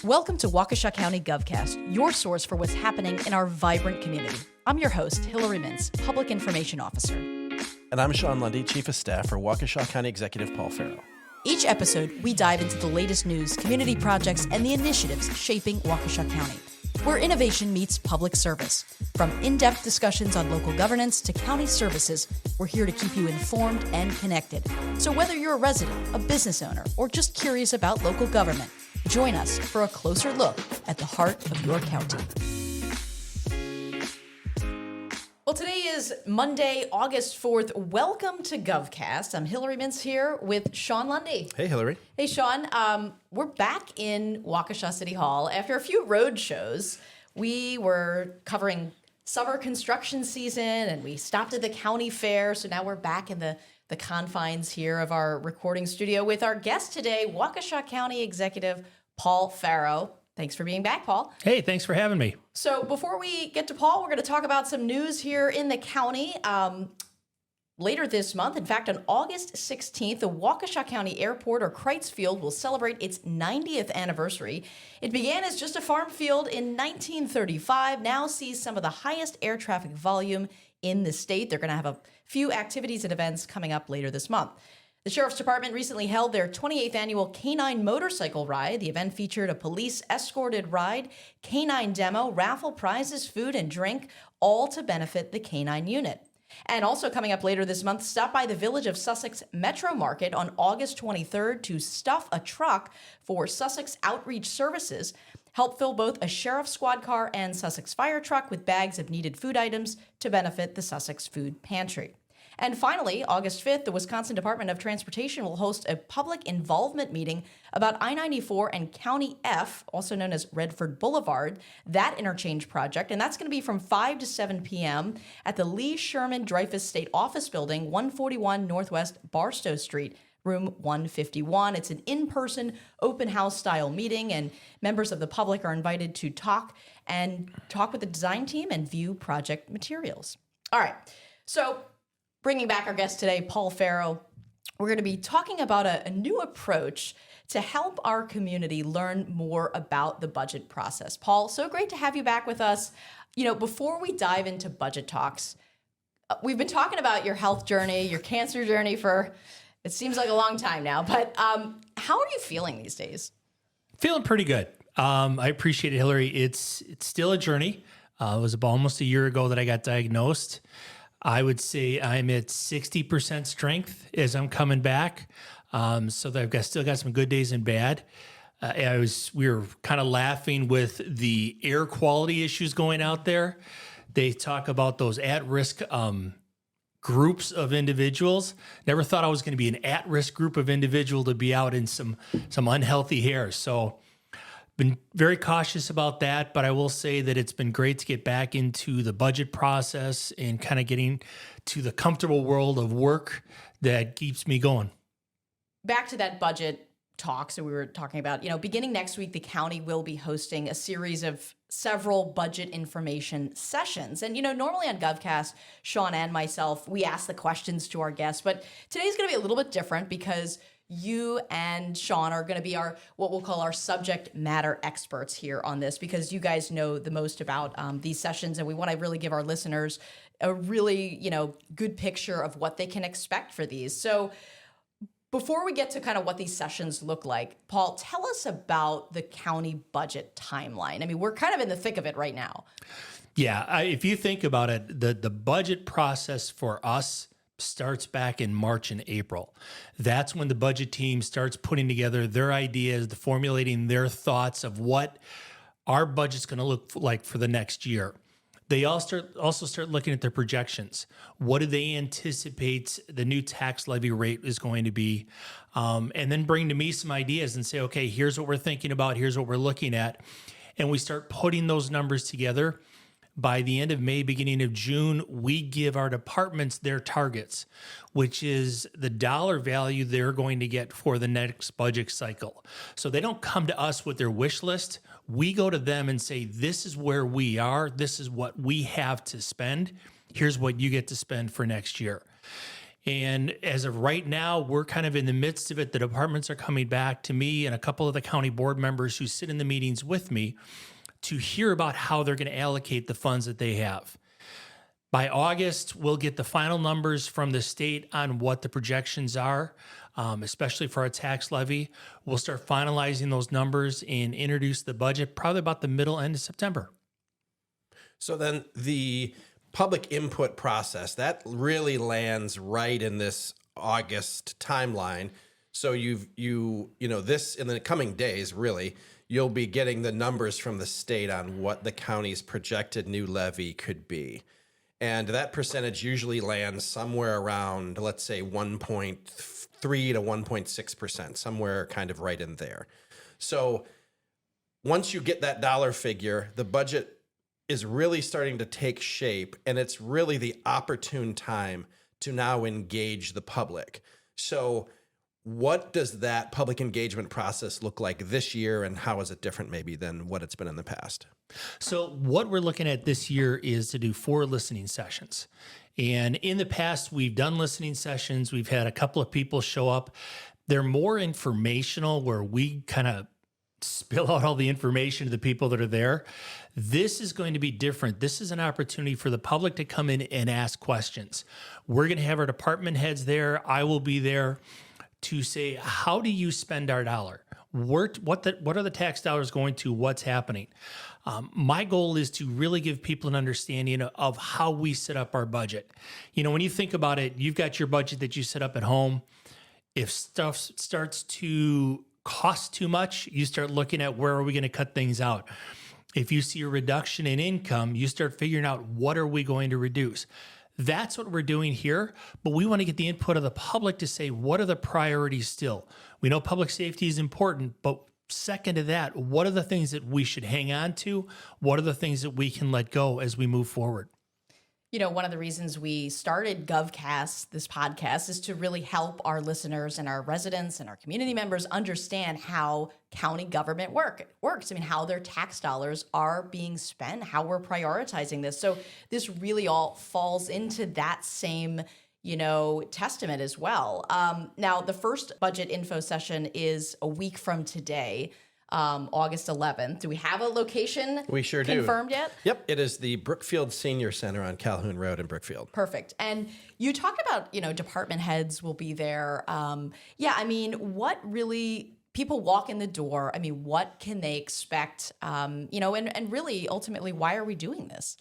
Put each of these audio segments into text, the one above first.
Welcome to Waukesha County GovCast, your source for what's happening in our vibrant community. I'm your host, Hillary Mintz, Public Information Officer. And I'm Sean Lundy, Chief of Staff for Waukesha County Executive Paul Farrow. Each episode, we dive into the latest news, community projects, and the initiatives shaping Waukesha County, where innovation meets public service. From in-depth discussions on local governance to county services, we're here to keep you informed and connected. So whether you're a resident, a business owner, or just curious about local government, join us for a closer look at the heart of your county. Well, today is Monday, August 4th. Welcome to GovCast. I'm Hillary Mintz here with Sean Lundy. Hey, Hillary. Hey, Sean. We're back in Waukesha City Hall. After a few road shows, we were covering summer construction season, and we stopped at the county fair. So now we're back in the confines here of our recording studio with our guest today, Waukesha County Executive Paul Farrow. Thanks for being back, Paul. Hey, thanks for having me. So before we get to Paul, we're going to talk about some news here in the county. Later this month, in fact, on August 16th, the Waukesha County Airport, or Kreitz Field, will celebrate its 90th anniversary. It began as just a farm field in 1935, now sees some of the highest air traffic volume in the state. They're going to have a few activities and events coming up later this month. The Sheriff's Department recently held their 28th annual Canine Motorcycle Ride. The event featured a police-escorted ride, canine demo, raffle, prizes, food, and drink, all to benefit the canine unit. And also coming up later this month, stop by the Village of Sussex Metro Market on August 23rd to stuff a truck for Sussex Outreach Services. Help fill both a Sheriff's Squad car and Sussex Fire truck with bags of needed food items to benefit the Sussex Food Pantry. And finally, August 5th, the Wisconsin Department of Transportation will host a public involvement meeting about I-94 and County F, also known as Redford Boulevard, that interchange project. And that's going to be from 5 to 7 p.m. at the Lee Sherman Dreyfus State Office Building, 141 Northwest Barstow Street, room 151. It's an in-person open house style meeting, and members of the public are invited to talk with the design team and view project materials. All right. So bringing back our guest today, Paul Farrow, we're going to be talking about a new approach to help our community learn more about the budget process. Paul, so great to have you back with us. You know, before we dive into budget talks, we've been talking about your health journey, your cancer journey for, it seems like a long time now, but how are you feeling these days? Feeling pretty good. I appreciate it, Hillary. It's still a journey. It was about almost a year ago that I got diagnosed. I would say I'm at 60% strength as I'm coming back. So that I've still got some good days and bad. We were kind of laughing with the air quality issues going out there. They talk about those at-risk groups of individuals. Never thought I was going to be an at-risk group of individual to be out in some unhealthy air. So been very cautious about that, but I will say that it's been great to get back into the budget process and kind of getting to the comfortable world of work that keeps me going. Back to that budget talk. So we were talking about, beginning next week, the county will be hosting a series of several budget information sessions. And, normally on GovCast, Sean and myself, we ask the questions to our guests, but today's going to be a little bit different because you and Sean are going to be what we'll call our subject matter experts here on this, because you guys know the most about these sessions, and we want to really give our listeners a really, good picture of what they can expect for these. So before we get to kind of what these sessions look like, Paul, tell us about the county budget timeline. I mean, we're kind of in the thick of it right now. Yeah, if you think about it, the budget process for us starts back in March and April. That's when the budget team starts putting together their ideas, formulating their thoughts of what our budget's going to look like for the next year. They also start looking at their projections. What do they anticipate the new tax levy rate is going to be? And then bring to me some ideas and say, okay, here's what we're thinking about. Here's what we're looking at. And we start putting those numbers together. By the end of May, beginning of June, we give our departments their targets, which is the dollar value they're going to get for the next budget cycle. So they don't come to us with their wish list. We go to them and say, this is where we are. This is what we have to spend. Here's what you get to spend for next year. And as of right now, we're kind of in the midst of it. The departments are coming back to me and a couple of the county board members who sit in the meetings with me to hear about how they're going to allocate the funds that they have. By August, we'll get the final numbers from the state on what the projections are, especially for our tax levy. We'll start finalizing those numbers and introduce the budget probably about the middle end of September. So then the public input process, that really lands right in this August timeline. So this in the coming days, really, you'll be getting the numbers from the state on what the county's projected new levy could be. And that percentage usually lands somewhere around, let's say, 1.3 to 1.6%, somewhere kind of right in there. So once you get that dollar figure, the budget is really starting to take shape, and it's really the opportune time to now engage the public. So what does that public engagement process look like this year, and how is it different maybe than what it's been in the past? So what we're looking at this year is to do 4 listening sessions. And in the past, we've done listening sessions. We've had a couple of people show up. They're more informational, where we kind of spill out all the information to the people that are there. This is going to be different. This is an opportunity for the public to come in and ask questions. We're going to have our department heads there. I will be there to say, how do you spend our dollar? What are the tax dollars going to? What's happening? My goal is to really give people an understanding of how we set up our budget. When you think about it, you've got your budget that you set up at home. If stuff starts to cost too much, you start looking at where are we going to cut things out. If you see a reduction in income, you start figuring out what are we going to reduce. That's what we're doing here, but we want to get the input of the public to say, what are the priorities still? We know public safety is important, but second to that, what are the things that we should hang on to? What are the things that we can let go as we move forward? One of the reasons we started GovCast, this podcast, is to really help our listeners and our residents and our community members understand how county government works. How their tax dollars are being spent, how we're prioritizing this. So this really all falls into that same testament as well. Now, the first budget info session is a week from today. August 11th. Do we have a location We sure confirmed do. yet? Yep, it is the Brookfield Senior Center on Calhoun Road in Brookfield. Perfect. And you talked about, department heads will be there. What really, people walk in the door, what can they expect? And really, ultimately, why are we doing this?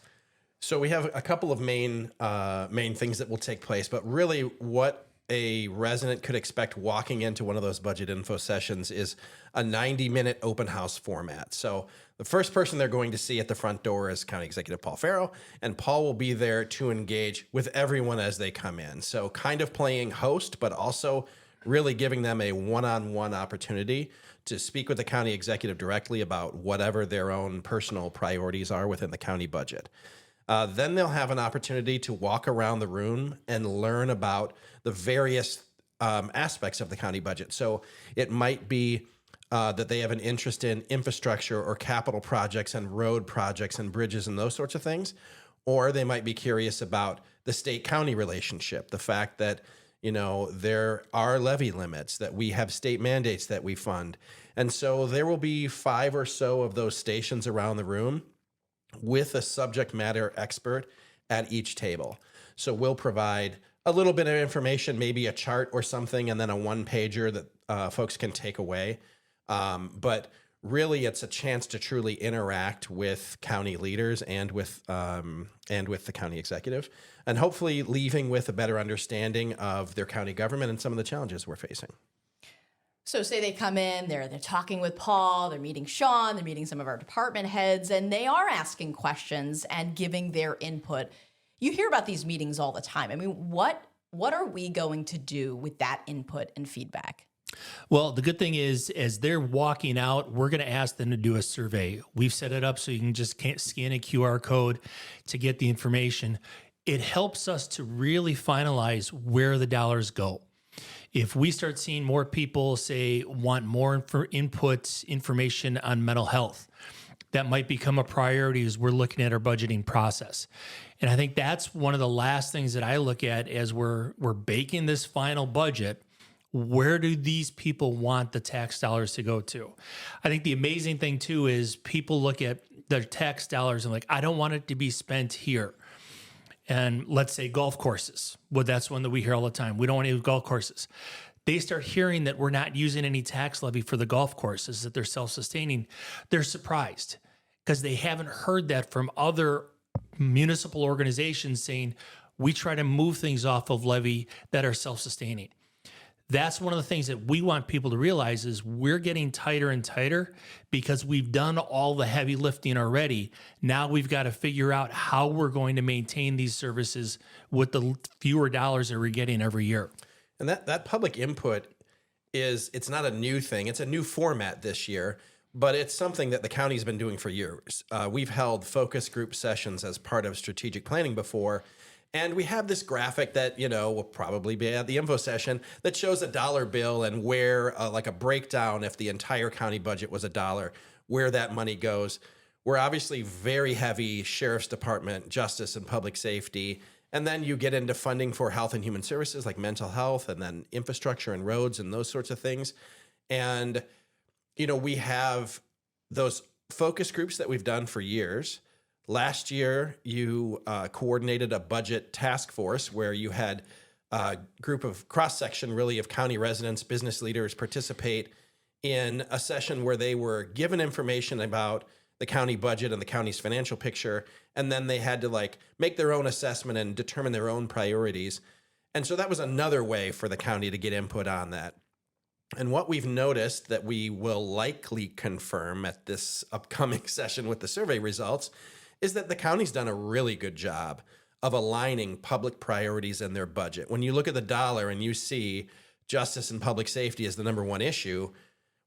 So we have a couple of main things that will take place, but really what a resident could expect walking into one of those budget info sessions is a 90-minute open house format. So the first person they're going to see at the front door is County Executive Paul Farrow, and Paul will be there to engage with everyone as they come in. So kind of playing host, but also really giving them a one-on-one opportunity to speak with the county executive directly about whatever their own personal priorities are within the county budget. Then they'll have an opportunity to walk around the room and learn about the various aspects of the county budget. So it might be that they have an interest in infrastructure or capital projects and road projects and bridges and those sorts of things. Or they might be curious about the state-county relationship, the fact that, there are levy limits, that we have state mandates that we fund. And so there will be 5 or so of those stations around the room with a subject matter expert at each table. So we'll provide a little bit of information, maybe a chart or something, and then a one-pager that folks can take away. But really, it's a chance to truly interact with county leaders and with the county executive, and hopefully leaving with a better understanding of their county government and some of the challenges we're facing. So say they come in, they're talking with Paul, they're meeting Sean, they're meeting some of our department heads, and they are asking questions and giving their input. You hear about these meetings all the time. What are we going to do with that input and feedback? Well, the good thing is, as they're walking out, we're going to ask them to do a survey. We've set it up so you can just scan a QR code to get the information. It helps us to really finalize where the dollars go. If we start seeing more people say want more information on mental health, that might become a priority as we're looking at our budgeting process. And I think that's one of the last things that I look at as we're baking this final budget. Where do these people want the tax dollars to go to? I think the amazing thing too is people look at their tax dollars and like, I don't want it to be spent here. And let's say golf courses. Well, that's one that we hear all the time. We don't want to use golf courses. They start hearing that we're not using any tax levy for the golf courses, that they're self-sustaining. They're surprised because they haven't heard that from other municipal organizations saying, we try to move things off of levy that are self-sustaining. That's one of the things that we want people to realize is we're getting tighter and tighter because we've done all the heavy lifting already. Now we've got to figure out how we're going to maintain these services with the fewer dollars that we're getting every year. And that public input it's not a new thing. It's a new format this year, but it's something that the county's been doing for years. We've held focus group sessions as part of strategic planning before. And we have this graphic that, will probably be at the info session that shows a dollar bill and where, like a breakdown, if the entire county budget was $1, where that money goes. We're obviously very heavy sheriff's department, justice and public safety. And then you get into funding for health and human services like mental health and then infrastructure and roads and those sorts of things. And, we have those focus groups that we've done for years. Last year, you coordinated a budget task force where you had a group of cross-section, really, of county residents, business leaders participate in a session where they were given information about the county budget and the county's financial picture, and then they had to make their own assessment and determine their own priorities. And so that was another way for the county to get input on that. And what we've noticed that we will likely confirm at this upcoming session with the survey results is that the county's done a really good job of aligning public priorities in their budget. When you look at the dollar and you see justice and public safety as the number one issue,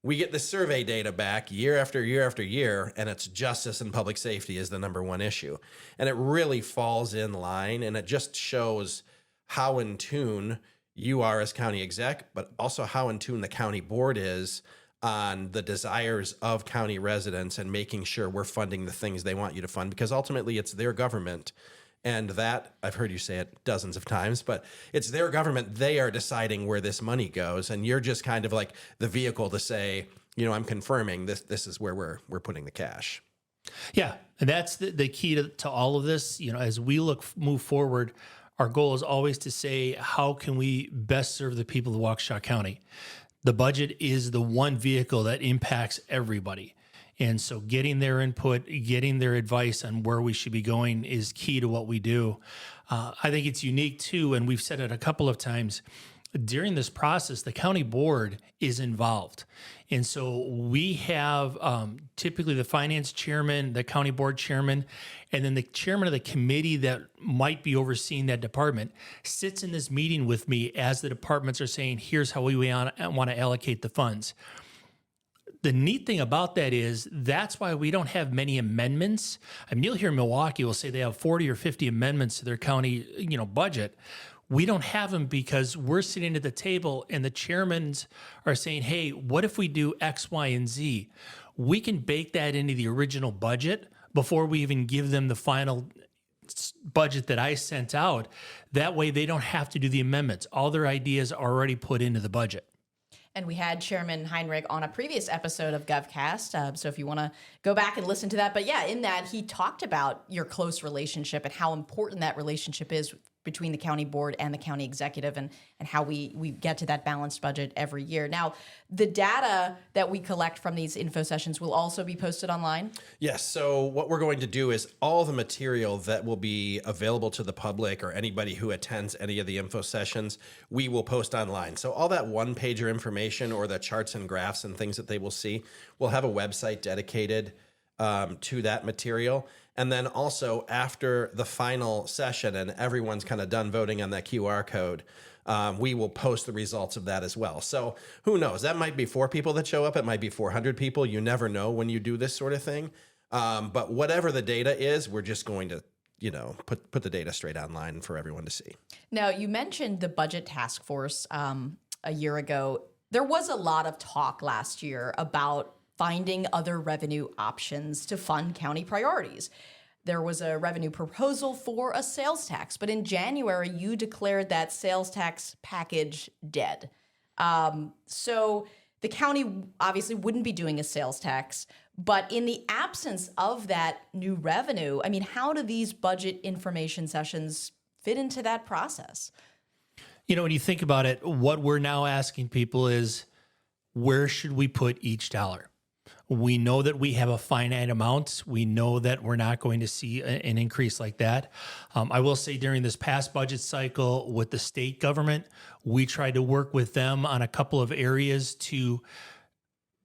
we get the survey data back year after year after year, and it's justice and public safety is the number one issue. And it really falls in line, and it just shows how in tune you are as county exec, but also how in tune the county board is on the desires of county residents and making sure we're funding the things they want you to fund, because ultimately it's their government. And that, I've heard you say it dozens of times, but it's their government. They are deciding where this money goes. And you're just kind of like the vehicle to say, I'm confirming this is where we're putting the cash. Yeah. And that's the key to all of this. As we move forward, our goal is always to say, how can we best serve the people of Waukesha County? The budget is the one vehicle that impacts everybody. And so getting their input, getting their advice on where we should be going is key to what we do. I think it's unique too, and we've said it a couple of times, during this process, the county board is involved. And so we have typically the finance chairman, the county board chairman, and then the chairman of the committee that might be overseeing that department sits in this meeting with me as the departments are saying, here's how we want to allocate the funds. The neat thing about that is that's why we don't have many amendments. I mean, you'll hear Milwaukee will say they have 40 or 50 amendments to their county, budget. We don't have them because we're sitting at the table and the chairmans are saying, hey, what if we do X, Y, and Z? We can bake that into the original budget before we even give them the final budget that I sent out. That way they don't have to do the amendments. All their ideas are already put into the budget. And we had Chairman Heinrich on a previous episode of GovCast, so if you want to go back and listen to that. But yeah, in that, he talked about your close relationship and how important that relationship is between the county board and the county executive, and how we get to that balanced budget every year. Now, the data that we collect from these info sessions will also be posted online? Yes. So what we're going to do is all the material that will be available to the public or anybody who attends any of the info sessions, we will post online. So all that one-pager information or the charts and graphs and things that they will see, we'll have a website dedicated to that material. And then also after the final session and everyone's kind of done voting on that QR code, we will post the results of that as well. So who knows? That might be 4 people that show up. It might be 400 people. You never know when you do this sort of thing. But whatever the data is, we're just going to, put the data straight online for everyone to see. Now, you mentioned the budget task force a year ago. There was a lot of talk last year about finding other revenue options to fund county priorities. there was a revenue proposal for a sales tax. But in January, you declared that sales tax package dead. So the county obviously wouldn't be doing a sales tax. But in the absence of that new revenue, I mean, how do these budget information sessions fit into that process? You know, when you think about it, what we're now asking people is, where should we put each dollar? We know that we have a finite amount. We know that we're not going to see an increase like that. I will say during this past budget cycle with the state government, we tried to work with them on a couple of areas to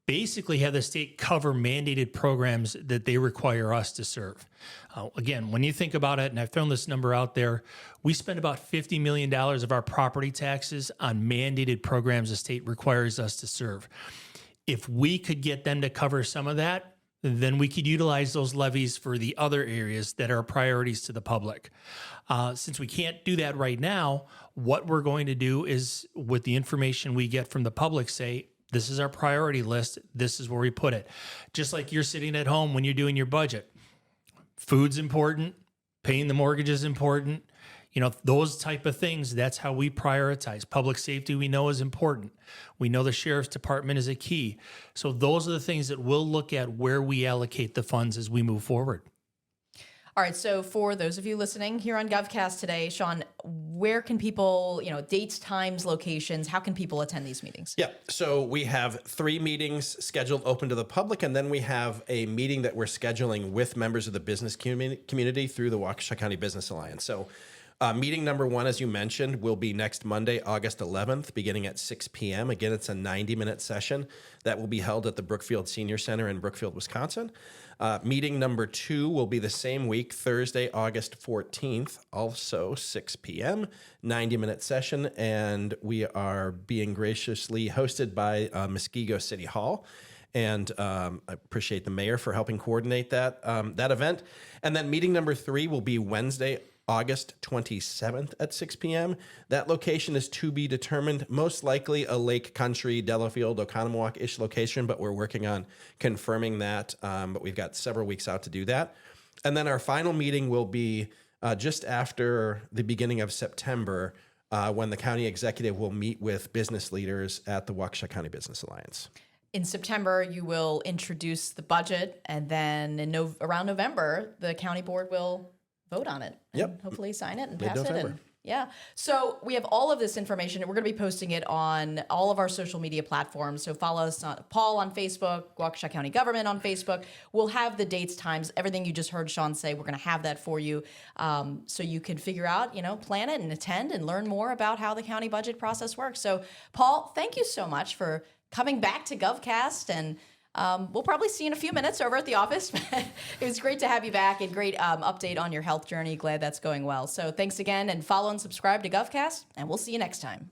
basically have the state cover mandated programs that they require us to serve. Again, when you think about it, and I've thrown this number out there, we spend about $50 million of our property taxes on mandated programs the state requires us to serve. If we could get them to cover some of that, then we could utilize those levies for the other areas that are priorities to the public. Since we can't do that right now, what we're going to do is, with the information we get from the public, say, this is our priority list. This is where we put it. Just like you're sitting at home when you're doing your budget. Food's important. Paying the mortgage is important. You know, those type of things, that's how we prioritize. Public safety, we know, is important. We know the sheriff's department is a key. So those are the things that we'll look at where we allocate the funds as we move forward. All right, so for those of you listening here on GovCast today, Sean, where can people, dates, times, locations, how can people attend these meetings? Yeah, so we have 3 meetings scheduled open to the public, and then we have a meeting that we're scheduling with members of the business community through the Waukesha County Business Alliance. So meeting number 1, as you mentioned, will be next Monday, August 11th, beginning at 6 p.m. Again, it's a 90-minute session that will be held at the Brookfield Senior Center in Brookfield, Wisconsin. Meeting number 2 will be the same week, Thursday, August 14th, also 6 p.m., 90-minute session, and we are being graciously hosted by Muskego City Hall. And I appreciate the mayor for helping coordinate that event. And then meeting number 3 will be Wednesday, August 27th at 6 p.m. That location is to be determined, most likely a Lake Country, Delafield, Oconomowoc-ish location, but we're working on confirming that. But we've got several weeks out to do that. And then our final meeting will be just after the beginning of September, when the county executive will meet with business leaders at the Waukesha County Business Alliance. In September, you will introduce the budget, and then around November, the county board will vote on it. And Yep. hopefully sign it and pass Mid-November. it. And yeah. So we have all of this information, and we're going to be posting it on all of our social media platforms. So follow us on Paul on Facebook, Waukesha County Government on Facebook. We'll have the dates, times, everything you just heard Sean say. We're going to have that for you, so you can figure out, plan it and attend and learn more about how the county budget process works. So Paul, thank you so much for coming back to GovCast, and we'll probably see you in a few minutes over at the office. It was great to have you back, and great update on your health journey. Glad that's going well. So thanks again, and follow and subscribe to GovCast, and we'll see you next time.